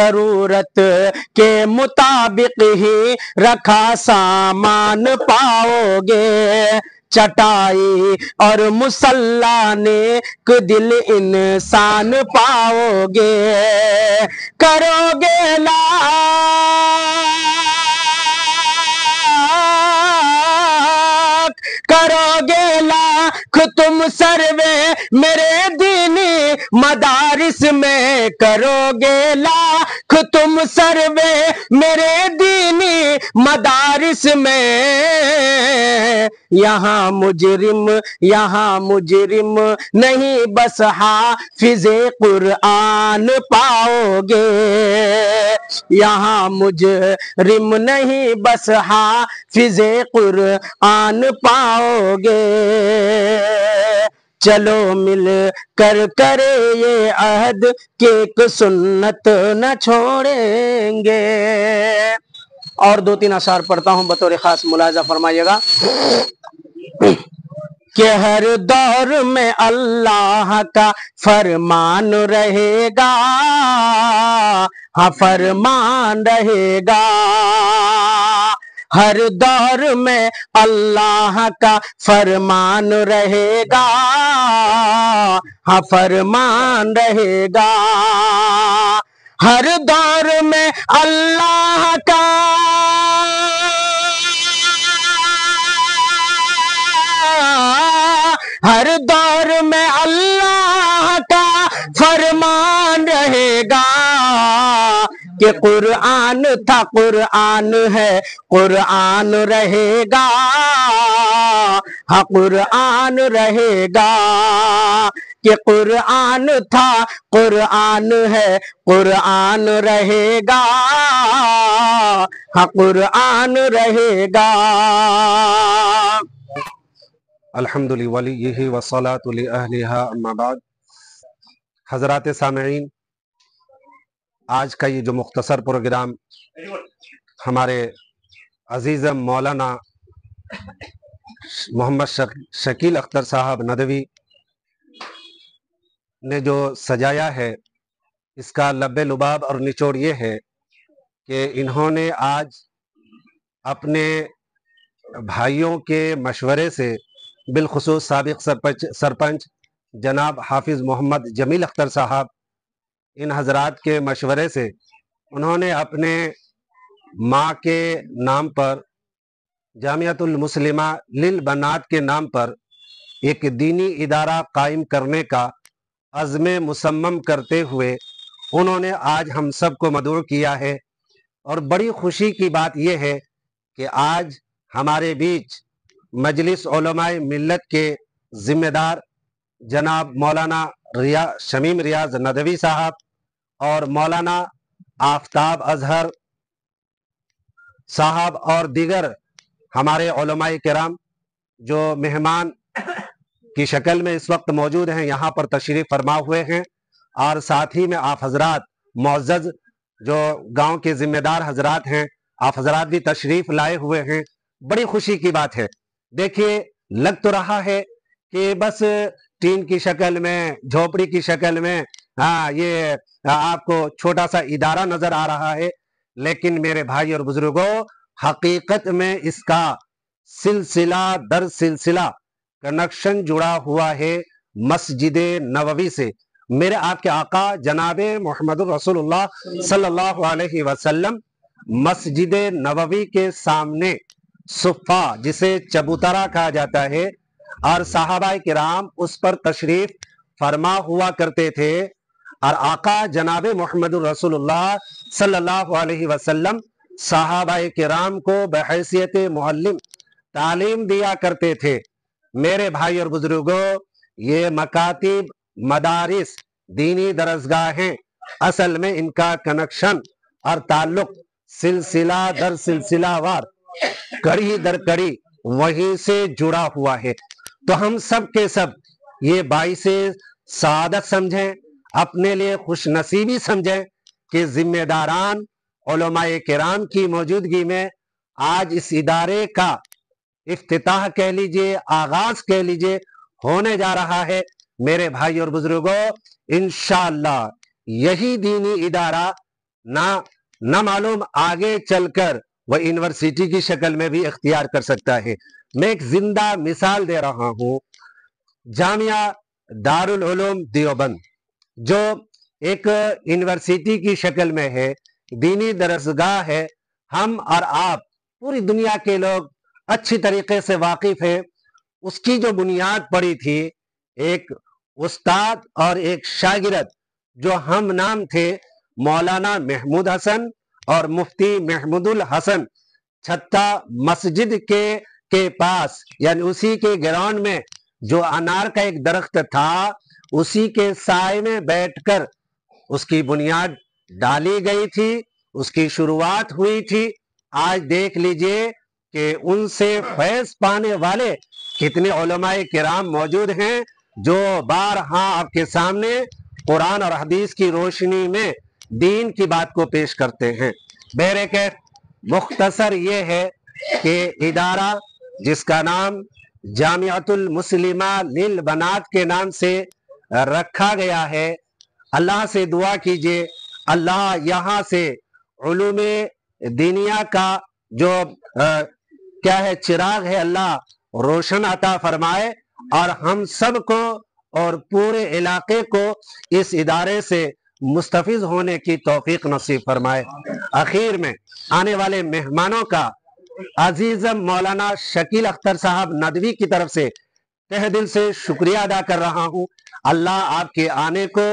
ضرورت کے مطابق ہی رکھا سامان پاؤگے، چٹائی اور مصلا نیک دل انسان پاؤگے، کرو گے لاکھ تم سروے میرے دینی مدارس میں، کرو گے لاکھ تم سروے میرے دینی مدارس میں، یہاں مجرم نہیں بس حافظ قرآن پاؤ گے، یہاں مجرم نہیں بس حافظ قرآن پاؤ گے، چلو مل کر کرے یہ عہد کہ ایک سنت نہ چھوڑیں گے۔ اور دو تین اشعار پڑھتا ہوں بطور خاص، ملاحظہ فرمائیے گا کہ ہر دور میں اللہ کا فرمان رہے گا، ہاں فرمان رہے گا، ہر دور میں اللہ کا فرمان رہے گا، ہاں فرمان رہے گا، ہر دور میں اللہ کا ہر دور میں اللہ کا فرمان رہے گا کہ قرآن تھا قرآن ہے قرآن رہے گا، ہاں قرآن رہے گا، کہ قرآن تھا قرآن ہے قرآن رہے گا، ہاں قرآن رہے گا۔ الحمد للہ والصلاة لأہلہا اما بعد۔ حضرات سامعین، آج کا یہ جو مختصر پروگرام ہمارے عزیز مولانا محمد شکیل اختر صاحب ندوی نے جو سجایا ہے، اس کا لب لباب اور نچوڑ یہ ہے کہ انہوں نے آج اپنے بھائیوں کے مشورے سے، بالخصوص سابق سرپنچ جناب حافظ محمد جمیل اختر صاحب، ان حضرات کے مشورے سے انہوں نے اپنے ماں کے نام پر، جامعۃ المسلمہ للبنات کے نام پر ایک دینی ادارہ قائم کرنے کا عزم مصمم کرتے ہوئے انہوں نے آج ہم سب کو مدعو کیا ہے۔ اور بڑی خوشی کی بات یہ ہے کہ آج ہمارے بیچ مجلس علماء ملت کے ذمہ دار جناب مولانا شمیم ریاض ندوی صاحب اور مولانا آفتاب اظہر صاحب اور دیگر ہمارے علماء کرام جو مہمان کی شکل میں اس وقت موجود ہیں، یہاں پر تشریف فرما ہوئے ہیں، اور ساتھ ہی میں آپ حضرات معزز جو گاؤں کے ذمہ دار حضرات ہیں، آپ حضرات بھی تشریف لائے ہوئے ہیں۔ بڑی خوشی کی بات ہے۔ دیکھیے، لگ تو رہا ہے کہ بس ٹین کی شکل میں، جھوپڑی کی شکل میں یہ آپ کو چھوٹا سا ادارہ نظر آ رہا ہے، لیکن میرے بھائی اور بزرگوں، حقیقت میں اس کا سلسلہ در سلسلہ کنیکشن جڑا ہوا ہے مسجد نبوی سے۔ میرے آپ کے آقا جناب محمد رسول اللہ صلی اللہ علیہ وسلم مسجد نبوی کے سامنے صفہ، جسے چبوترا کہا جاتا ہے، اور صحابہ کرام اس پر تشریف فرما ہوا کرتے تھے، اور آقا جناب محمد رسول اللہ صلی اللہ علیہ وسلم صحابہ کرام کو بحیثیت معلم تعلیم دیا کرتے تھے۔ میرے بھائی اور بزرگوں، یہ مکاتب، مدارس، دینی درسگاہیں، اصل میں ان کا کنیکشن اور تعلق سلسلہ در سلسلہ وار، کڑی در کڑی وہیں سے جڑا ہوا ہے۔ تو ہم سب کے سب یہ باعث سعادت سمجھیں، اپنے لیے خوش نصیبی سمجھیں کہ ذمہ داران علماء کرام کی موجودگی میں آج اس ادارے کا افتتاح کہہ لیجئے، آغاز کہہ لیجئے، ہونے جا رہا ہے۔ میرے بھائی اور بزرگوں، انشاءاللہ یہی دینی ادارہ ना मालूम आगे चलकर वह यूनिवर्सिटी की शक्ल में भी इख्तियार कर सकता है। मैं एक जिंदा मिसाल दे रहा हूँ, जामिया दारुल उलूम देवबंद जो एक यूनिवर्सिटी की शक्ल में है, दीनी दरसगाह है। हम और आप पूरी दुनिया के लोग अच्छी तरीके से वाकिफ है। उसकी जो बुनियाद पड़ी थी, एक उस्ताद और एक शागिर्द जो हम नाम थे मौलाना महमूद हसन और मुफ्ती महमूदुल हसन, छत्ता मस्जिद के पास यानी उसी के ग्राउंड में जो अनार का एक दरख्त था, उसी के साए में बैठकर उसकी बुनियाद डाली गई थी, उसकी शुरुआत हुई थी। आज देख लीजिए कि उनसे फैज पाने वाले कितने उलमाए किराम मौजूद हैं जो बारहा आपके सामने कुरान और हदीस की रोशनी में दीन की बात को पेश करते हैं। बहरकैफ मुख्तसर ये है कि इदारा जिसका नाम जामियातुल मुस्लिमा लिल बनात के नाम से रखा गया है, अल्लाह से दुआ कीजिए अल्लाह यहाँ से उलूमे दीनिया का जो क्या है चिराग है, अल्लाह रोशन अता फरमाए और हम सब को और पूरे इलाके को इस इदारे से मुस्तफिज होने की तौफीक नसीब फरमाए। आखिर में आने वाले मेहमानों का अजीजम मौलाना शकील अख्तर साहब नदवी की तरफ से तहे दिल से शुक्रिया अदा कर रहा हूँ। अल्लाह आपके आने को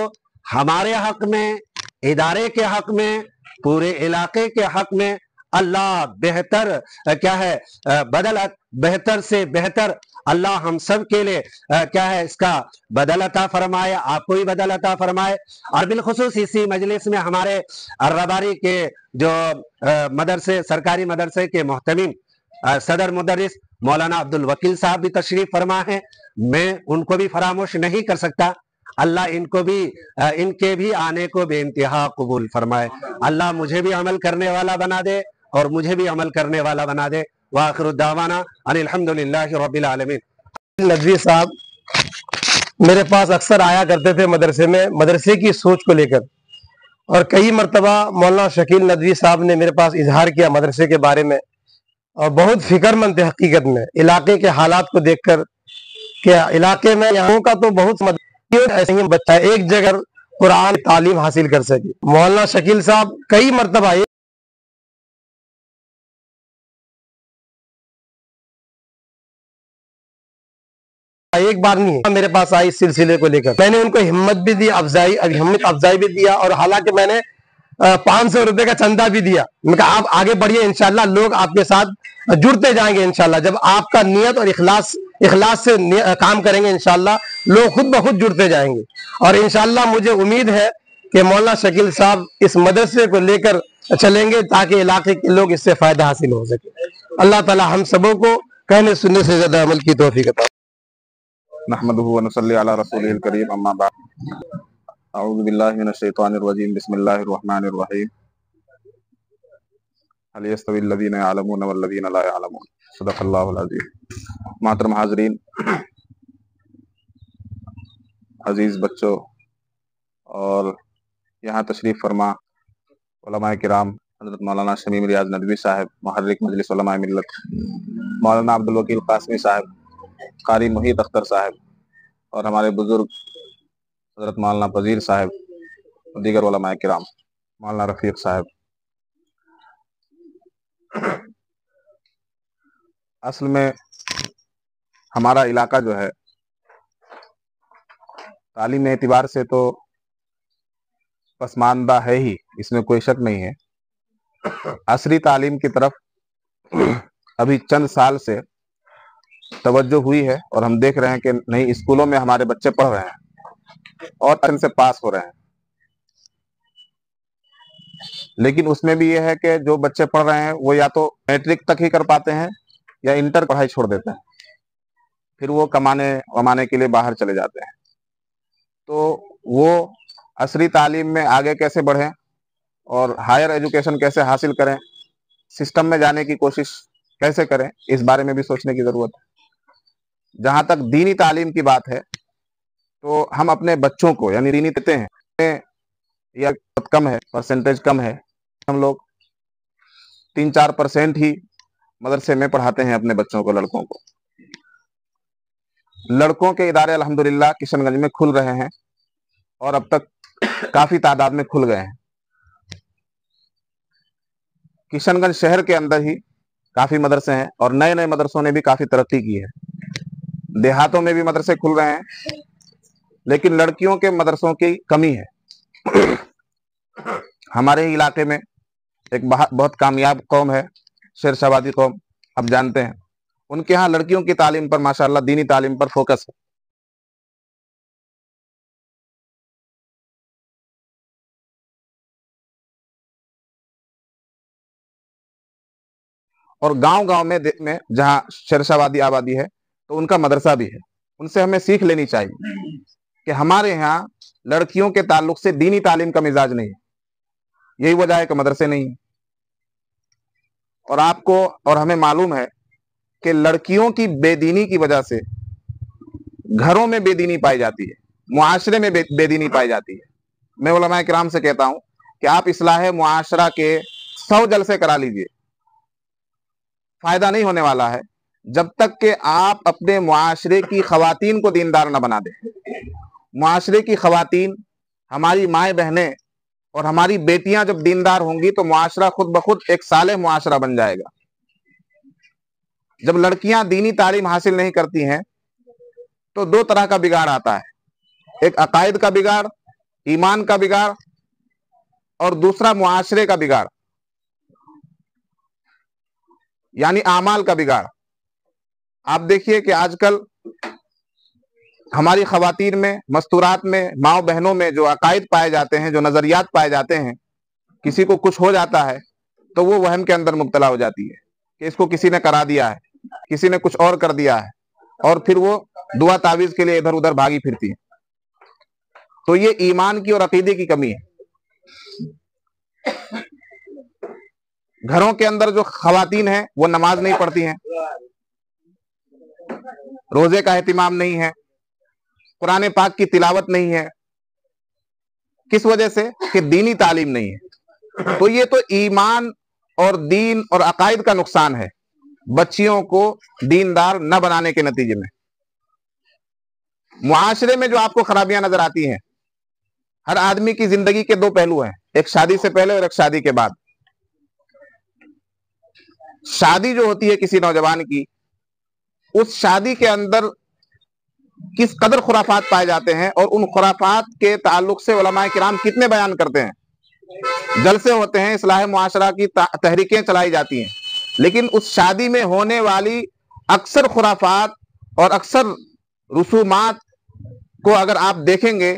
हमारे हक में, इदारे के हक में, पूरे इलाके के हक में अल्लाह बेहतर क्या है बदलत, बेहतर से बेहतर अल्लाह हम सब के लिए क्या है इसका बदल अता फरमाए, आपको भी बदल अता फरमाए। और बिलखुसूस इसी मजलिस में हमारे अर्रबारी के जो मदरसे, सरकारी मदरसे के मोहतमीम सदर मुदर्रिस मौलाना अब्दुल वकील साहब भी तशरीफ फरमा है। मैं उनको भी फरामोश नहीं कर सकता। अल्लाह इनको भी इनके भी आने को बेइंतहा कबूल फरमाए। अल्लाह मुझे भी अमल करने वाला बना दे और मुझे भी अमल करने वाला बना दे। वाखिरु दावाना अनिल हम्दुलिल्लाहि रब्बिल आलमीन। नदवी साहब मेरे पास अक्सर आया करते थे मदरसे में, मदरसे की सोच को लेकर, और कई मरतबा मौलाना शकील नदवी साहब ने मेरे पास इजहार किया मदरसे के बारे में, और बहुत फिक्रमंद थे हकीकत में इलाके के हालात को देखकर कि इलाके में यहाँ का तो बहुत ऐसे ही बच्चा एक जगह कुरान तालीम हासिल कर सके। मौलाना शकील साहब कई मरतबा एक बार नहीं है मेरे पास आई इस सिलसिले को लेकर। मैंने उनको हिम्मत भी दी, हिम्मत अफजाई भी दिया, और हालांकि मैंने 500 रुपए का चंदा भी दिया। मैं कहा आप आगे बढ़िए, इंशाल्लाह लोग आपके साथ जुड़ते जाएंगे। इंशाल्लाह जब आपका नियत और इखलास से काम करेंगे, इंशाल्लाह लोग खुद ब खुद जुड़ते जाएंगे। और इंशाल्लाह मुझे उम्मीद है कि मौलाना शकील साहब इस मदरसे को लेकर चलेंगे ताकि इलाके के लोग इससे फायदा हासिल हो सके। अल्लाह ताला हम सबों को कहने सुनने से ज्यादा अमल की तौफीक अता। नहमदुहु व नसल्ली अला रसूलिल करीम, अम्मा बाद। अऊज़ु बिल्लाहि मिनश शैतानिर रजीम, बिस्मिल्लाहिर रहमानिर रहीम। हल यस्तविल लज़ीना यअलमून वल लज़ीना ला यअलमून, सदक़ल्लाहुल अज़ीम। मोहतरम हाज़रीन, अजीज बच्चों और यहाँ तशरीफ फरमा उलमाए किराम, हज़रत मौलाना शमीम रियाज नदवी साहब, मुहर्रिक मजलिस उलमाए मिल्लत, मौलाना अब्दुल वकील कासमी साहब, कारी मुहीत अख्तर साहब, और हमारे बुजुर्ग हज़रत मौलाना वज़ीर साहब, दीगर उलमाए किराम, मौलाना रफ़ीक साहब। असल में हमारा इलाका जो है तालीम एतबार से तो पसमानदा है ही, इसमें कोई शक नहीं है। असरी तालीम की तरफ अभी चंद साल से तवज्जो हुई है और हम देख रहे हैं कि नई स्कूलों में हमारे बच्चे पढ़ रहे हैं और इनसे पास हो रहे हैं। लेकिन उसमें भी यह है कि जो बच्चे पढ़ रहे हैं वो या तो मैट्रिक तक ही कर पाते हैं या इंटर पढ़ाई छोड़ देते हैं, फिर वो कमाने वमाने के लिए बाहर चले जाते हैं। तो वो असरी तालीम में आगे कैसे बढ़ें और हायर एजुकेशन कैसे हासिल करें, सिस्टम में जाने की कोशिश कैसे करें, इस बारे में भी सोचने की जरूरत है। जहां तक दीनी तालीम की बात है तो हम अपने बच्चों को यानी दीनी देते हैं, या बहुत कम है, परसेंटेज कम है। हम लोग 3-4% ही मदरसे में पढ़ाते हैं अपने बच्चों को, लड़कों को। लड़कों के इदारे अल्हम्दुलिल्लाह किशनगंज में खुल रहे हैं और अब तक काफी तादाद में खुल गए हैं। किशनगंज शहर के अंदर ही काफी मदरसे हैं और नए नए मदरसों ने भी काफी तरक्की की है। देहातों में भी मदरसे खुल रहे हैं, लेकिन लड़कियों के मदरसों की कमी है। हमारे ही इलाके में एक बहुत कामयाब कौम है, शेरशाबादी कौम, आप जानते हैं। उनके यहाँ लड़कियों की तालीम पर माशाअल्लाह दीनी तालीम पर फोकस है। और गांव-गांव में जहां शेरशाबादी आबादी है तो उनका मदरसा भी है। उनसे हमें सीख लेनी चाहिए कि हमारे यहाँ लड़कियों के ताल्लुक से दीनी तालीम का मिजाज नहीं है। यही वजह है कि मदरसे नहीं है। और आपको और हमें मालूम है कि लड़कियों की बेदीनी की वजह से घरों में बेदीनी पाई जाती है, मुआशरे में बेदीनी पाई जाती है। मैं उलमाए किराम से कहता हूं कि आप इस्लाह मुआशरा के 100 जलसे करा लीजिए, फायदा नहीं होने वाला है जब तक कि आप अपने मुआशरे की खवातीन को दीनदार न बना दें। मुआशरे की खवातीन, हमारी माएँ बहनें और हमारी बेटियां जब दीनदार होंगी तो मुआशरा खुद ब खुद एक सालेह मुआशरा बन जाएगा। जब लड़कियां दीनी तालीम हासिल नहीं करती हैं तो 2 तरह का बिगाड़ आता है, एक अकायद का बिगाड़, ईमान का बिगाड़, और दूसरा मुआशरे का बिगाड़ यानी आमाल का बिगाड़। आप देखिए कि आजकल हमारी खवातीन में, मस्तूरात में, माओ बहनों में जो अकायद पाए जाते हैं, जो नजरियात पाए जाते हैं, किसी को कुछ हो जाता है तो वो वहम के अंदर मुब्तला हो जाती है कि इसको किसी ने करा दिया है, किसी ने कुछ और कर दिया है, और फिर वो दुआ तावीज के लिए इधर उधर भागी फिरती है। तो ये ईमान की और अकीदे की कमी है। घरों के अंदर जो खवातीन हैं वो नमाज नहीं पढ़ती हैं, रोजे का एहतिमाम नहीं है, कुरान पाक की तिलावत नहीं है। किस वजह से? कि दीनी तालीम नहीं है। तो ये तो ईमान और दीन और अकायद का नुकसान है, बच्चियों को दीनदार न बनाने के नतीजे में। मुआशरे में जो आपको खराबियां नजर आती हैं, हर आदमी की जिंदगी के 2 पहलू हैं, एक शादी से पहले और एक शादी के बाद। शादी जो होती है किसी नौजवान की, उस शादी के अंदर किस कदर खुराफात पाए जाते हैं और उन खुराफात के ताल्लुक से उलमाए किराम कितने बयान करते हैं। जलसे होते हैं, इस्लाह मुआशरा की तहरीकें चलाई जाती हैं, लेकिन उस शादी में होने वाली अक्सर खुराफात और अक्सर रसूमात को अगर आप देखेंगे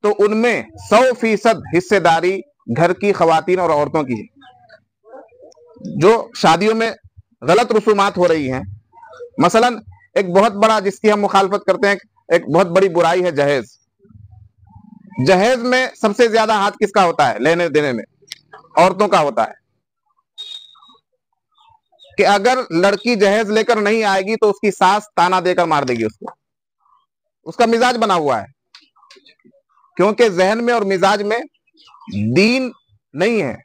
तो उनमें 100% हिस्सेदारी घर की खवातीन और औरतों की है। जो शादियों में गलत रसूमात हो रही हैं, मसलन एक बहुत बड़ा जिसकी हम मुखालफत करते हैं, एक बहुत बड़ी बुराई है जहेज। जहेज में सबसे ज्यादा हाथ किसका होता है लेने देने में? औरतों का होता है। कि अगर लड़की जहेज लेकर नहीं आएगी तो उसकी सास ताना देकर मार देगी उसको। उसका मिजाज बना हुआ है, क्योंकि जहन में और मिजाज में दीन नहीं है।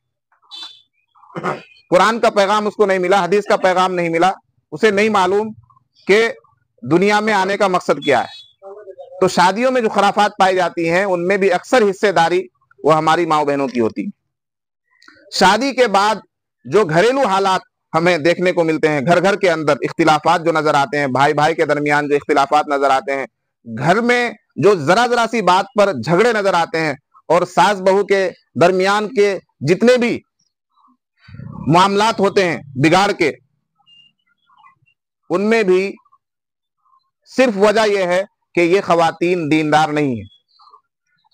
कुरान का पैगाम उसको नहीं मिला, हदीस का पैगाम नहीं मिला, उसे नहीं मालूम कि दुनिया में आने का मकसद क्या है। तो शादियों में जो खराफात पाई जाती हैं उनमें भी अक्सर हिस्सेदारी वो हमारी माँ बहनों की होती है। शादी के बाद जो घरेलू हालात हमें देखने को मिलते हैं, घर घर के अंदर इख्तिलाफात जो नजर आते हैं, भाई भाई के दरमियान जो इख्तिलाफात नजर आते हैं, घर में जो जरा जरा सी बात पर झगड़े नजर आते हैं, और सास बहू के दरमियान के जितने भी मामलात होते हैं बिगाड़ के, उनमें भी सिर्फ वजह यह है कि ये खवातीन दीनदार नहीं है।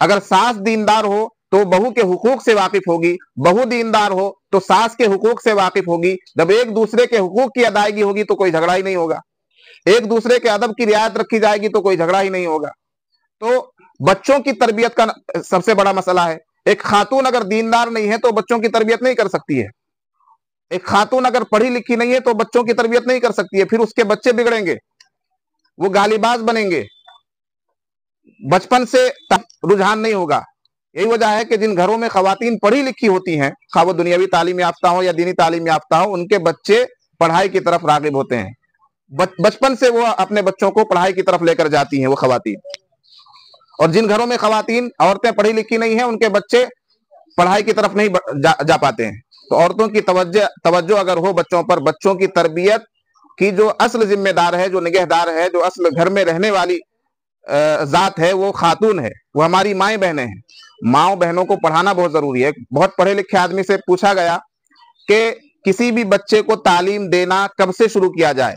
अगर सास दीनदार हो तो बहू के हुकूक से वाकिफ होगी, बहू दीनदार हो तो सास के हुकूक से वाकिफ होगी। जब एक दूसरे के हुकूक की अदायगी होगी तो कोई झगड़ा ही नहीं होगा, एक दूसरे के अदब की रियायत रखी जाएगी तो कोई झगड़ा ही नहीं होगा। तो बच्चों की तरबियत का सबसे बड़ा मसला है। एक खातून अगर दीनदार नहीं है तो बच्चों की तरबियत नहीं कर सकती है। एक खातून अगर पढ़ी लिखी नहीं है तो बच्चों की तरबियत नहीं कर सकती है। फिर उसके बच्चे बिगड़ेंगे, वो गालीबाज बनेंगे, बचपन से रुझान नहीं होगा। यही वजह है कि जिन घरों में खवातीन पढ़ी लिखी होती हैं, खा वो दुनियावी तालीम याफ्ता हो या दीनी तालीम याफ्ता हो, उनके बच्चे पढ़ाई की तरफ रागिब होते हैं। बचपन से वो अपने बच्चों को पढ़ाई की तरफ लेकर जाती हैं वो खवातीन। और जिन घरों में खवातीन औरतें पढ़ी लिखी नहीं हैं, उनके बच्चे पढ़ाई की तरफ नहीं जा पाते हैं। तो औरतों की तवज्जो अगर हो बच्चों पर, बच्चों की तरबियत की जो असल जिम्मेदार है, जो निगहदार है, जो असल घर में रहने वाली जात है, वो खातून है, वो हमारी माएँ बहनें हैं। माओ बहनों को पढ़ाना बहुत जरूरी है। बहुत पढ़े लिखे आदमी से पूछा गया कि किसी भी बच्चे को तालीम देना कब से शुरू किया जाए,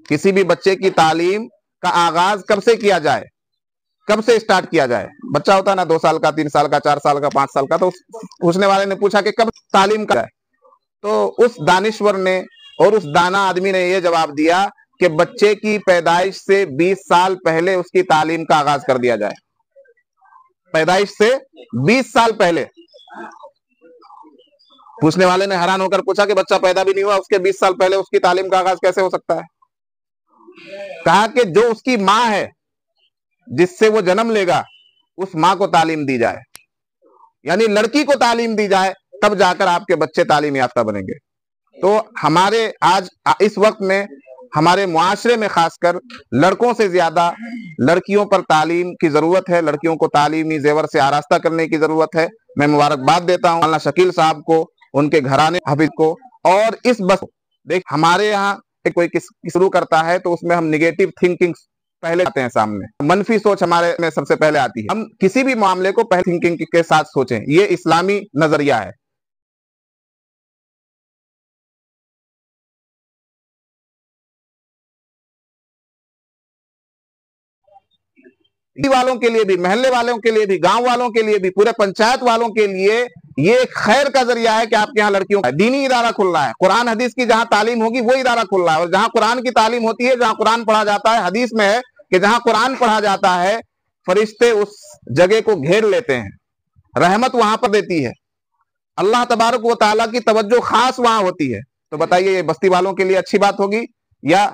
किसी भी बच्चे की तालीम का आगाज कब से किया जाए, कब से स्टार्ट किया जाए। बच्चा होता है ना 2 साल का, 3 साल का, 4 साल का, 5 साल का, तो पूछने वाले ने पूछा कि कब तालीम का जाए। तो उस दानिश्वर ने और उस दाना आदमी ने यह जवाब दिया कि बच्चे की पैदाइश से 20 साल पहले उसकी तालीम का आगाज कर दिया जाए। पैदाइश से 20 साल पहले। पूछने वाले ने हैरान होकर पूछा कि बच्चा पैदा भी नहीं हुआ, उसके 20 साल पहले उसकी तालीम का आगाज कैसे हो सकता है? कहा कि जो उसकी मां है, जिससे वो जन्म लेगा, उस मां को तालीम दी जाए, यानी लड़की को तालीम दी जाए, तब जाकर आपके बच्चे तालीम याफ्ता बनेंगे। तो हमारे आज इस वक्त में हमारे मुआशरे में खासकर लड़कों से ज्यादा लड़कियों पर तालीम की जरूरत है, लड़कियों को तालीमी जेवर से आरास्ता करने की जरूरत है। मैं मुबारकबाद देता हूं मौलाना शकील साहब को, उनके घराने हाफिज को। और इस बस देख, हमारे यहाँ कोई शुरू करता है तो उसमें हम निगेटिव थिंकिंग पहले आते हैं सामने, मनफी सोच हमारे में सबसे पहले आती है। हम किसी भी मामले को पहले थिंकिंग के साथ सोचें, ये इस्लामी नजरिया है। वालों के लिए भी, महल्ले वालों के लिए भी, गांव वालों के लिए भी, पूरे पंचायत वालों के लिए ये खैर का जरिया है कि आपके यहाँ लड़कियों का दीनी इदारा खुल रहा है। कुरान हदीस की जहां तालीम होगी वो इदारा खुल रहा है। और जहां कुरान की तालीम होती है, जहां कुरान पढ़ा जाता है, हदीस में है कि जहां कुरान पढ़ा जाता है, फरिश्ते उस जगह को घेर लेते हैं, रहमत वहां पर देती है, अल्लाह तबारक व तआला की तवज्जो खास वहां होती है। तो बताइए, ये बस्ती वालों के लिए अच्छी बात होगी या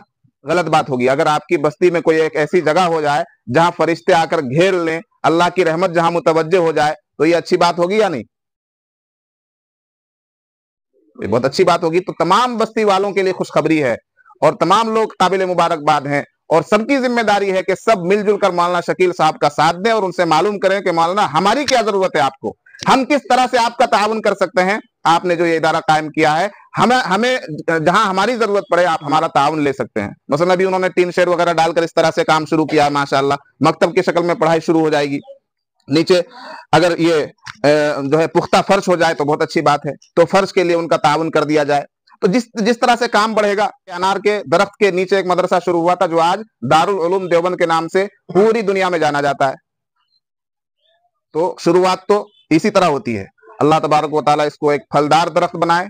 गलत बात होगी? अगर आपकी बस्ती में कोई एक ऐसी जगह हो जाए जहां फरिश्ते आकर घेर लें, अल्लाह की रहमत जहां मुतवज्जे हो जाए, तो ये अच्छी बात होगी या नहीं? ये बहुत अच्छी बात होगी। तो तमाम बस्ती वालों के लिए खुशखबरी है और तमाम लोग काबिल मुबारकबाद हैं, और सबकी जिम्मेदारी है कि सब मिलजुल कर मौलाना शकील साहब का साथ दें और उनसे मालूम करें कि मौलाना हमारी क्या जरूरत है, आपको हम किस तरह से आपका ताउन कर सकते हैं। आपने जो ये इदारा कायम किया है, हमें जहां हमारी जरूरत पड़े आप हमारा ताउन ले सकते हैं। मसलन अभी उन्होंने टीन शेड वगैरह डालकर इस तरह से काम शुरू किया है, माशाअल्लाह, मकतब की शक्ल में पढ़ाई शुरू हो जाएगी। नीचे अगर ये जो है पुख्ता फर्श हो जाए तो बहुत अच्छी बात है, तो फर्श के लिए उनका ताउन कर दिया जाए। तो जिस तरह से काम बढ़ेगा, अनार के दरख्त के नीचे एक मदरसा शुरू हुआ था जो आज दारुल उलूम देवबंद के नाम से पूरी दुनिया में जाना जाता है। तो शुरुआत तो इसी तरह होती है। अल्लाह तबारक व तआला इसको एक फलदार दरख्त बनाए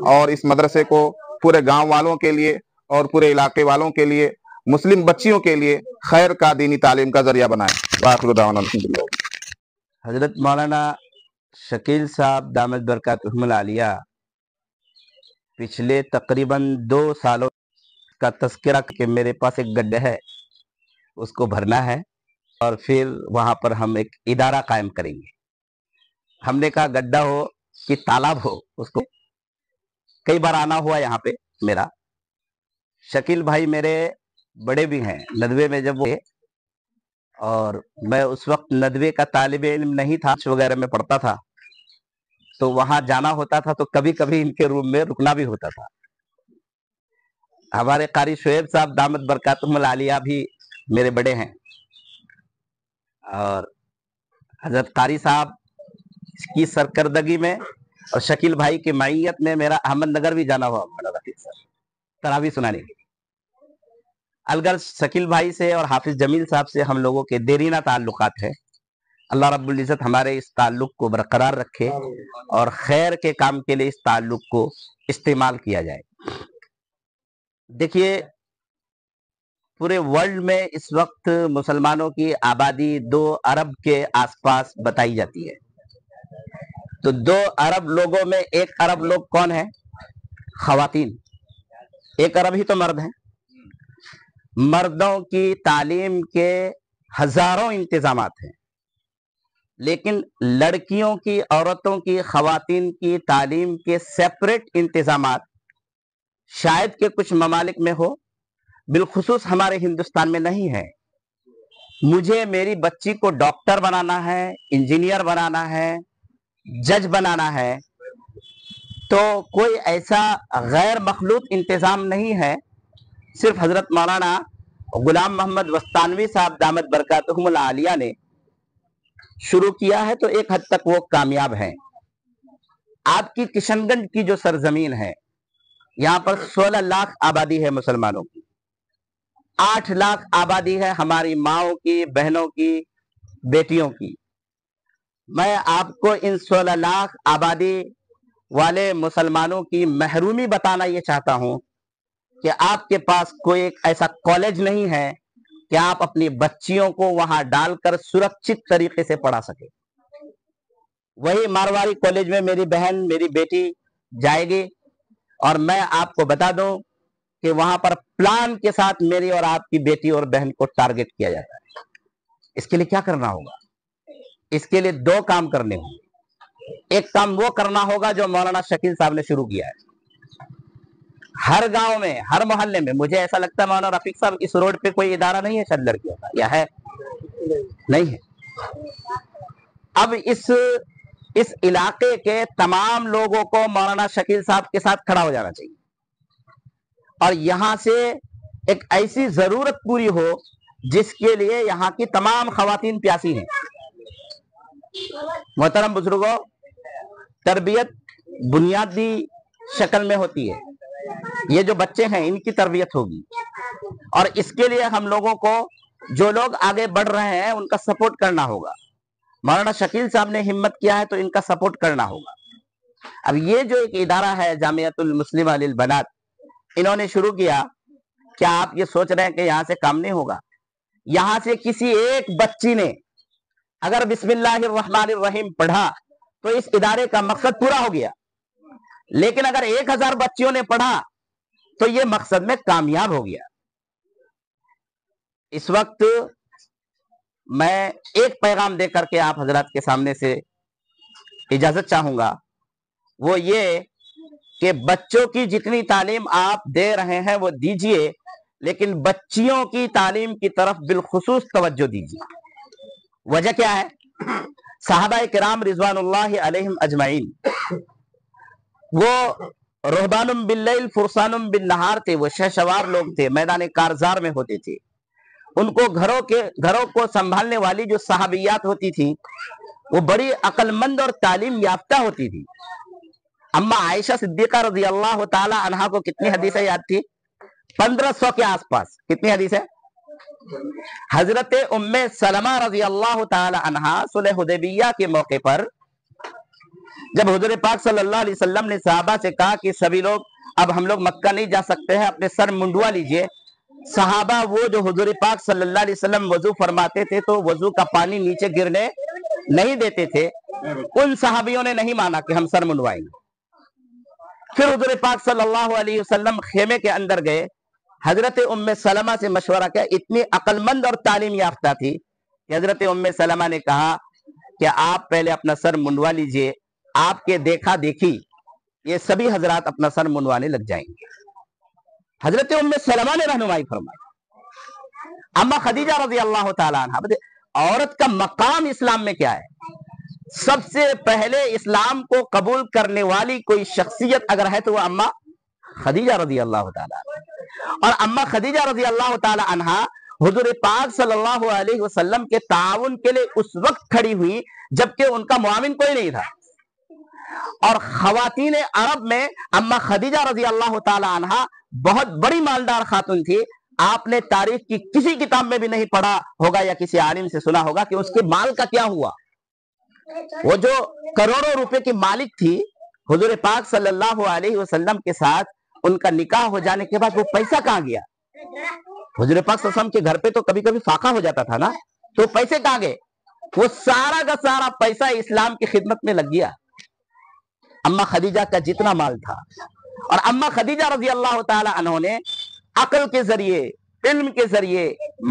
और इस मदरसे को पूरे गांव वालों के लिए और पूरे इलाके वालों के लिए, मुस्लिम बच्चियों के लिए खैर का दीनी तालीम का जरिया बनाए। वाखिरु दावाना अल्हम्दुलिल्लाह। हजरत मौलाना शकील साहब दामद बरकातुहुमुल आलिया पिछले तकरीबन 2 सालों का तस्करा कि मेरे पास एक गड्ढा है, उसको भरना है और फिर वहां पर हम एक इदारा कायम करेंगे। हमने कहा गड्ढा हो कि तालाब हो, उसको कई बार आना हुआ यहाँ पे मेरा। शकील भाई मेरे बड़े भी हैं, नदवे में जब वो, और मैं उस वक्त नदवे का तालिबे इल्म नहीं था, वगैरह में पढ़ता था, तो वहां जाना होता था तो कभी कभी इनके रूम में रुकना भी होता था। हमारे कारी शोएब साहब दामद बरकातुहुमुल आलिया भी मेरे बड़े हैं, और हजरत कारी साहब की सरकर्दगी में और शकील भाई की माइयत में मेरा अहमदनगर भी जाना हुआ तरावी सुनाने के लिए। अलगर शकील भाई से और हाफिज जमील साहब से हम लोगों के देरीना ताल्लुकात है। अल्लाह रब्बुल इज्जत हमारे इस ताल्लुक को बरकरार रखे और खैर के काम के लिए इस ताल्लुक को इस्तेमाल किया जाए। देखिए, पूरे वर्ल्ड में इस वक्त मुसलमानों की आबादी 2 अरब के आसपास बताई जाती है। तो 2 अरब लोगों में 1 अरब लोग कौन है? खवातीन। 1 अरब ही तो मर्द हैं। मर्दों की तालीम के हजारों इंतजामात हैं, لیکن لڑکیوں کی، عورتوں کی، خواتین کی تعلیم کے سیپریٹ انتظامات شاید کہ کچھ ممالک میں ہو، بالخصوص ہمارے ہندوستان میں نہیں ہے۔ مجھے میری بچی کو ڈاکٹر بنانا ہے، انجینئر بنانا ہے، جج بنانا ہے، تو کوئی ایسا غیر مخلوط انتظام نہیں ہے۔ صرف حضرت مولانا غلام محمد وستانوی صاحب دامت برکاتہم العالیہ نے شروع کیا ہے تو ایک حد تک وہ کامیاب ہے۔ آپ کی کشن گنج کی جو سرزمین ہے، یہاں پر 16 لاکھ آبادی ہے مسلمانوں کی، 8 لاکھ آبادی ہے ہماری ماؤں کی، بہنوں کی، بیٹیوں کی۔ میں آپ کو ان 16 لاکھ آبادی والے مسلمانوں کی محرومی بتانا یہ چاہتا ہوں کہ آپ کے پاس کوئی ایک ایسا کالج نہیں ہے کہ آپ اپنی بچیوں کو وہاں ڈال کر سرکشت طریقے سے پڑھا سکے۔ وہی مارواڑی کالج میں میری بہن، میری بیٹی جائے گی، اور میں آپ کو بتا دوں کہ وہاں پر پلان کے ساتھ میری اور آپ کی بیٹی اور بہن کو ٹارگٹ کیا جاتا ہے۔ اس کے لیے کیا کرنا ہوگا؟ اس کے لیے 2 کام کرنے ہوں گے۔ ایک کام وہ کرنا ہوگا جو مولانا شکیل صاحب نے شروع کیا ہے۔ ہر گاؤں میں، ہر محلے میں، مجھے ایسا لگتا ہے مولانا رفیق صاحب اس روڈ پہ کوئی ادارہ نہیں ہے شاید لڑکیوں کا، یا ہے؟ نہیں ہے۔ اب اس علاقے کے تمام لوگوں کو مولانا شکیل صاحب کے ساتھ کھڑا ہو جانا چاہیے، اور یہاں سے ایک ایسی ضرورت پوری ہو جس کے لیے یہاں کی تمام خواتین پیاسی ہیں۔ محترم بزرگوں، تربیت بنیادی شکل میں ہوتی ہے۔ یہ جو بچے ہیں ان کی تربیت ہوگی، اور اس کے لیے ہم لوگوں کو، جو لوگ آگے بڑھ رہے ہیں، ان کا سپورٹ کرنا ہوگا۔ مولانا شکیل صاحب نے ہمت کیا ہے تو ان کا سپورٹ کرنا ہوگا۔ اب یہ جو ایک ادارہ ہے جامعۃ المسلمہ للبنات، انہوں نے شروع کیا، کیا آپ یہ سوچ رہے ہیں کہ یہاں سے کام نہیں ہوگا؟ یہاں سے کسی ایک بچی نے اگر بسم اللہ الرحمن الرحیم پڑھا تو اس ادارے کا مقصد پورا ہو گیا، لیکن اگر 1000 بچیوں نے پڑھا تو یہ مقصد میں کامیاب ہو گیا۔ اس وقت میں ایک پیغام دے کر کے آپ حضرات کے سامنے سے اجازت چاہوں گا، وہ یہ کہ بچوں کی جتنی تعلیم آپ دے رہے ہیں وہ دیجئے، لیکن بچیوں کی تعلیم کی طرف بالخصوص توجہ دیجیے۔ وجہ کیا ہے؟ صحابہ کرام رضوان اللہ علیہم اجمعین وہ رہبان باللیل فرسان بالنہار تھے، وہ شہسوار لوگ تھے، میدان کارزار میں ہوتے تھے۔ ان کو گھروں کو سنبھالنے والی جو صحابیات ہوتی تھی وہ بڑی عقل مند اور تعلیم یافتہ ہوتی تھی۔ اما عائشہ صدیقہ رضی اللہ تعالی عنہا کو کتنی حدیثیں یاد تھی؟ 1500 کے آس پاس۔ کتنی حدیثیں؟ حضرت ام سلمہ رضی اللہ تعالی عنہا صلح حدیبیہ کے موقع پر جب حضور پاک صلی اللہ علیہ وسلم نے صحابہ سے کہا کہ سبھی لوگ اب ہم لوگ مکہ نہیں جا سکتے ہیں، اپنے سر منڈوا لیجئے، صحابہ وہ جو حضور پاک صلی اللہ علیہ وسلم وضو فرماتے تھے تو وضو کا پانی نیچے گرنے نہیں دیتے تھے، ان صحابیوں نے نہیں مانا کہ ہم سر منڈوائیں گے۔ پھر حضور پاک صلی اللہ علیہ وسلم خیمے کے اندر گئے، حضرت ام سلمہ سے مشورہ کیا، اتنی عقل مند اور تعلیم یافتہ تھی کہ حضرت ام سلمہ نے کہا کہ آپ پہلے اپنا سر منڈوا لیجئے، آپ کے دیکھا دیکھی یہ سبھی حضرات اپنا سر منڈوانے لگ جائیں گے۔ حضرت ام سلمہ نے رہنمائی فرمائی۔ اما خدیجہ رضی اللہ تعالی عنہ، عورت کا مقام اسلام میں کیا ہے؟ سب سے پہلے اسلام کو قبول کرنے والی کوئی شخصیت اگر ہے تو وہ اما خدیجہ رضی اللہ تعالی عنہ، اور اما خدیجہ رضی اللہ تعالی عنہ حضور پاک صلی اللہ علیہ وسلم کے تعاون کے لیے اس وقت کھڑی ہوئی جبکہ ان کا معاون کوئی نہیں تھا، اور خواتین عرب میں اما خدیجہ رضی اللہ تعالی عنہ بہت بڑی مالدار خاتون تھی۔ آپ نے تاریخ کی کسی کتاب میں بھی نہیں پڑھا ہوگا یا کسی عالم سے سنا ہوگا کہ اس کے مال کا کیا ہوا۔ وہ جو کروڑوں روپے کی مالک تھی، حضور پاک صلی اللہ علیہ وسلم کے ساتھ ان کا نکاح ہو جانے کے بعد وہ پیسہ کہاں گیا؟ حضور پاک صلی اللہ علیہ وسلم کے گھر پہ تو کبھی کبھی فاقہ ہو جاتا تھا نا، تو پیسے کہاں گئے؟ وہ سارا کا سارا پیسہ اسلام کی خدمت میں لگ گیا۔ اما خدیجہ کا جتنا مال تھا، اور اما خدیجہ رضی اللہ تعالی عنہ نے عقل کے ذریعے، علم کے ذریعے،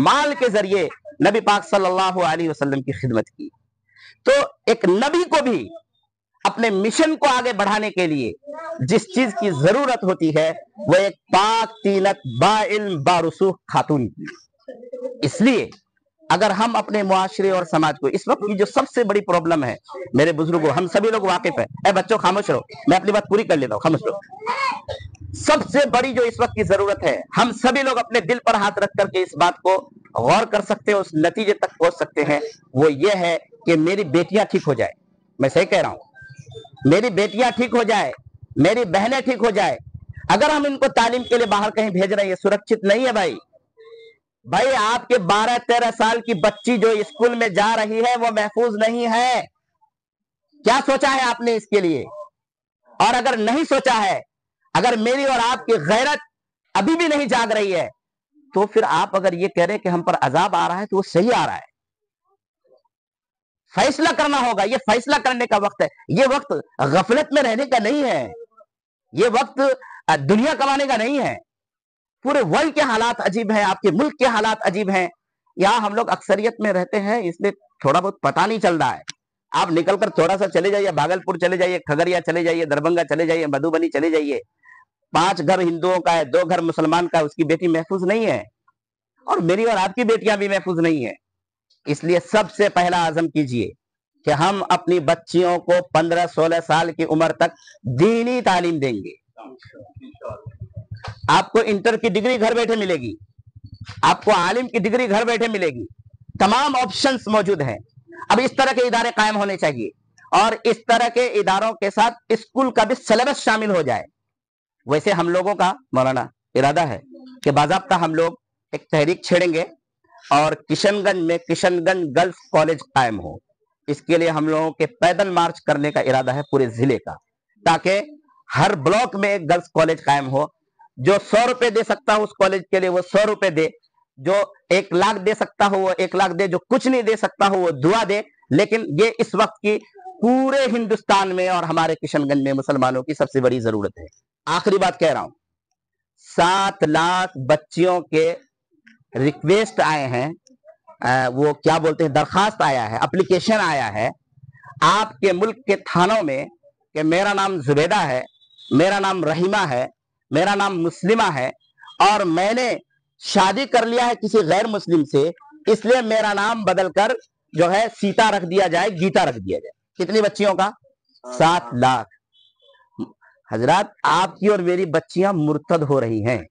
مال کے ذریعے نبی پاک صلی اللہ علیہ وسلم کی خدمت کی۔ تو एक नबी को भी अपने मिशन को आगे बढ़ाने के लिए जिस चीज की जरूरत होती है वो एक पाक तीनत बाइल्म बारुसूख खातून की। इसलिए अगर हम अपने मुआशरे और समाज को, इस वक्त की जो सबसे बड़ी प्रॉब्लम है मेरे बुजुर्गों, हम सभी लोग वाकिफ है। ए बच्चों खामोश रहो, मैं अपनी बात पूरी कर लेता हूँ, खामोश रहो। सबसे बड़ी जो इस वक्त की जरूरत है, हम सभी लोग अपने दिल पर हाथ रख करके इस बात को गौर कर सकते हैं, उस नतीजे तक पहुंच सकते हैं, वो ये है कि मेरी बेटियां ठीक हो जाए। मैं सही कह रहा हूं, मेरी बेटियां ठीक हो जाए, मेरी बहनें ठीक हो जाए। अगर हम इनको तालीम के लिए बाहर कहीं भेज रहे हैं, सुरक्षित नहीं है भाई आपके 12-13 साल की बच्ची जो स्कूल में जा रही है वो महफूज नहीं है। क्या सोचा है आपने इसके लिए? और अगर नहीं सोचा है, अगर मेरी और आपकी गैरत अभी भी नहीं जाग रही है, तो फिर आप अगर ये कह रहे हैं कि हम पर अजाब आ रहा है, तो वो सही आ रहा है। फैसला करना होगा, ये फैसला करने का वक्त है। ये वक्त गफलत में रहने का नहीं है, ये वक्त दुनिया कमाने का नहीं है। पूरे वर्ल्ड के हालात अजीब हैं, आपके मुल्क के हालात अजीब हैं। यहाँ हम लोग अक्सरियत में रहते हैं, इसलिए थोड़ा बहुत पता नहीं चल रहा है। आप निकलकर थोड़ा सा चले जाइए, भागलपुर चले जाइए, खगड़िया चले जाइए, दरभंगा चले जाइए, मधुबनी चले जाइए, 5 घर हिंदुओं का है, 2 घर मुसलमान का है, उसकी बेटी महफूज नहीं है, और मेरी और आपकी बेटियां भी महफूज नहीं है। इसलिए सबसे पहला आज़म कीजिए कि हम अपनी बच्चियों को 15-16 साल की उम्र तक दीनी तालीम देंगे। आपको इंटर की डिग्री घर बैठे मिलेगी, आपको आलिम की डिग्री घर बैठे मिलेगी, तमाम ऑप्शंस मौजूद हैं। अब इस तरह के इदारे कायम होने चाहिए, और इस तरह के इदारों के साथ स्कूल का भी सिलेबस शामिल हो जाए। वैसे हम लोगों का मौलाना इरादा है कि बाज़ाब्ता हम लोग एक तहरीक छेड़ेंगे और किशनगंज में किशनगंज गर्ल्स कॉलेज कायम हो। इसके लिए हम लोगों के पैदल मार्च करने का इरादा है पूरे जिले का, ताकि हर ब्लॉक में एक गर्ल्स कॉलेज कायम हो। जो 100 रुपए दे सकता हो उस कॉलेज के लिए वो 100 रुपए दे, जो 1 लाख दे सकता हो वो 1 लाख दे, जो कुछ नहीं दे सकता हो वो दुआ दे। लेकिन ये इस वक्त की पूरे हिंदुस्तान में और हमारे किशनगंज में मुसलमानों की सबसे बड़ी जरूरत है। आखिरी बात कह रहा हूं, 7 लाख बच्चियों के रिक्वेस्ट आए हैं, वो क्या बोलते हैं, दरखास्त आया है, एप्लीकेशन आया है आपके मुल्क के थानों में कि मेरा नाम जुबैदा है, मेरा नाम रहीमा है, मेरा नाम मुस्लिमा है, और मैंने शादी कर लिया है किसी गैर मुस्लिम से, इसलिए मेरा नाम बदलकर जो है सीता रख दिया जाए, गीता रख दिया जाए। कितनी बच्चियों का? 7 लाख। हजरात, आपकी और मेरी बच्चियां मुर्तद हो रही हैं,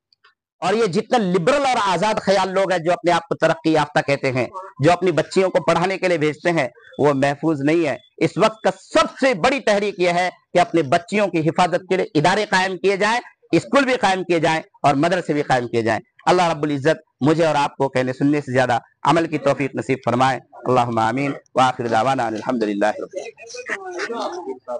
और ये जितने लिबरल और आजाद ख्याल लोग हैं जो अपने आप को तरक्की याफ्ता कहते हैं, जो अपनी बच्चियों को पढ़ाने के लिए भेजते हैं, वो महफूज नहीं है। इस वक्त का सबसे बड़ी तहरीक यह है कि अपनी बच्चियों की हिफाजत के लिए इदारे कायम किए जाएं, स्कूल भी कायम किए जाएं और मदरसे भी कायम किए जाएं। अल्लाह रब्बुल इज्जत मुझे और आपको कहने सुनने से ज्यादा अमल की तौफीक नसीब फरमाए। अल्लाहुम्मा आमीन व आखिर दावाना अनिल हम्दुलिल्लाहि रब्बिल आलमीन।